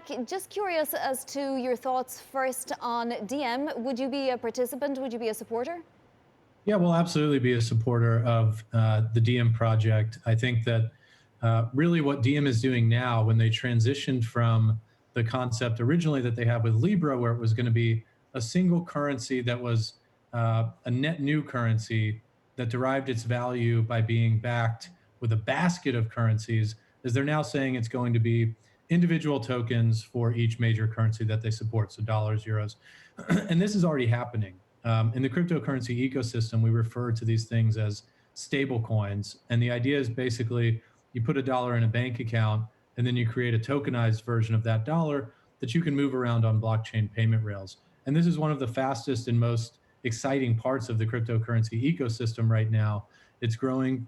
Zac, just curious as to your thoughts first on DM. Would you be a participant? Would you be a supporter? Yeah, we'll absolutely be a supporter of the Diem project. I think that really what Diem is doing now, when they transitioned from the concept originally that they had with Libra, where it was going to be a single currency that was a net new currency that derived its value by being backed with a basket of currencies, is they're now saying it's going to be individual tokens for each major currency that they support, so dollars, euros. And this is already happening. In the cryptocurrency ecosystem, we refer to these things as stable coins. And the idea is basically you put a dollar in a bank account and then you create a tokenized version of that dollar that you can move around on blockchain payment rails. And this is one of the fastest and most exciting parts of the cryptocurrency ecosystem right now. It's growing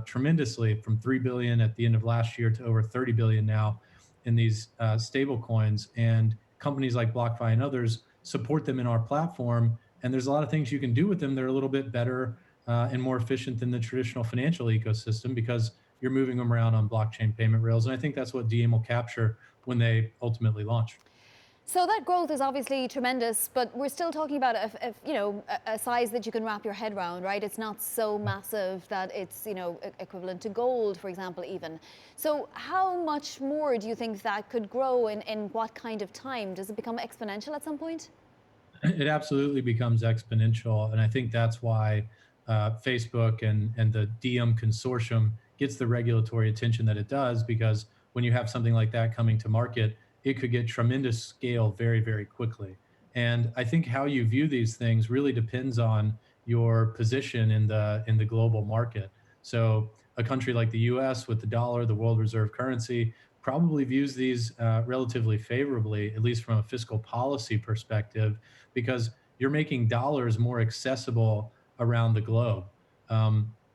tremendously from 3 billion at the end of last year to over 30 billion now in these stable coins. And companies like BlockFi and others support them in our platform, and there's a lot of things you can do with them that are a little bit better and more efficient than the traditional financial ecosystem because you're moving them around on blockchain payment rails. And I think that's what DM will capture when they ultimately launch. So that growth is obviously tremendous, but we're still talking about a size that you can wrap your head around, right? It's not so massive that it's equivalent to gold, for example, even. So how much more do you think that could grow in what kind of time? Does it become exponential at some point? It absolutely becomes exponential. And I think that's why Facebook and the DM consortium gets the regulatory attention that it does, because when you have something like that coming to market, it could get tremendous scale very, very quickly. And I think how you view these things really depends on your position in the global market. So a country like the US with the dollar, the world reserve currency, probably views these relatively favorably, at least from a fiscal policy perspective, because you're making dollars more accessible around the globe.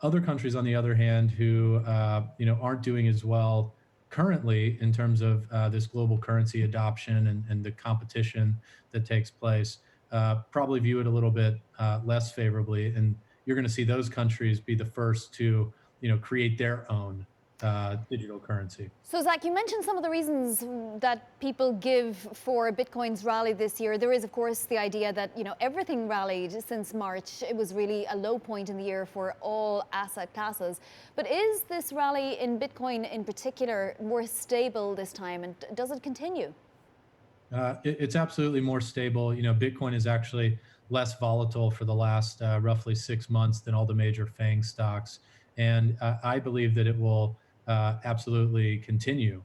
Other countries, on the other hand, who aren't doing as well currently in terms of this global currency adoption and the competition that takes place, probably view it a little bit less favorably. And you're going to see those countries be the first to create their own digital currency. So, Zac, you mentioned some of the reasons that people give for Bitcoin's rally this year. There is, of course, the idea that everything rallied since March. It was really a low point in the year for all asset classes. But is this rally in Bitcoin in particular more stable this time, and does it continue? It's absolutely more stable. Bitcoin is actually less volatile for the last roughly 6 months than all the major FANG stocks, and I believe that it will absolutely continue.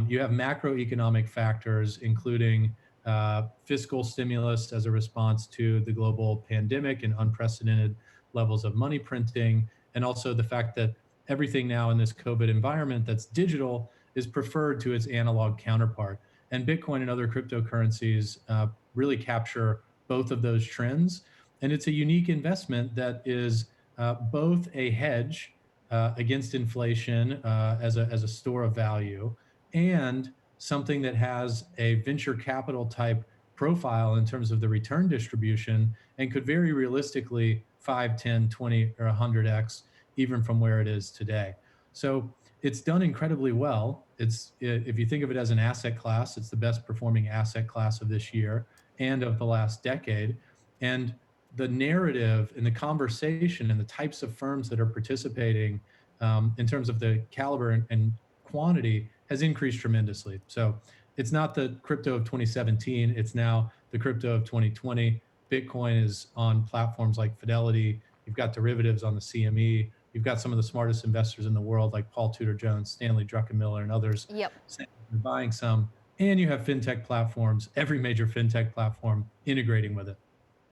You have macroeconomic factors, including fiscal stimulus as a response to the global pandemic and unprecedented levels of money printing, and also the fact that everything now in this COVID environment that's digital is preferred to its analog counterpart. And Bitcoin and other cryptocurrencies really capture both of those trends. And it's a unique investment that is both a hedge against inflation as a store of value, and something that has a venture capital type profile in terms of the return distribution and could very realistically 5, 10, 20, or 100x even from where it is today. So it's done incredibly well. If you think of it as an asset class, it's the best performing asset class of this year and of the last decade. And the narrative and the conversation and the types of firms that are participating in terms of the caliber and quantity has increased tremendously. So it's not the crypto of 2017, it's now the crypto of 2020. Bitcoin is on platforms like Fidelity. You've got derivatives on the CME. You've got some of the smartest investors in the world, like Paul Tudor Jones, Stanley Druckenmiller, and others, Yep. saying they're buying some. And you have fintech platforms, every major fintech platform integrating with it.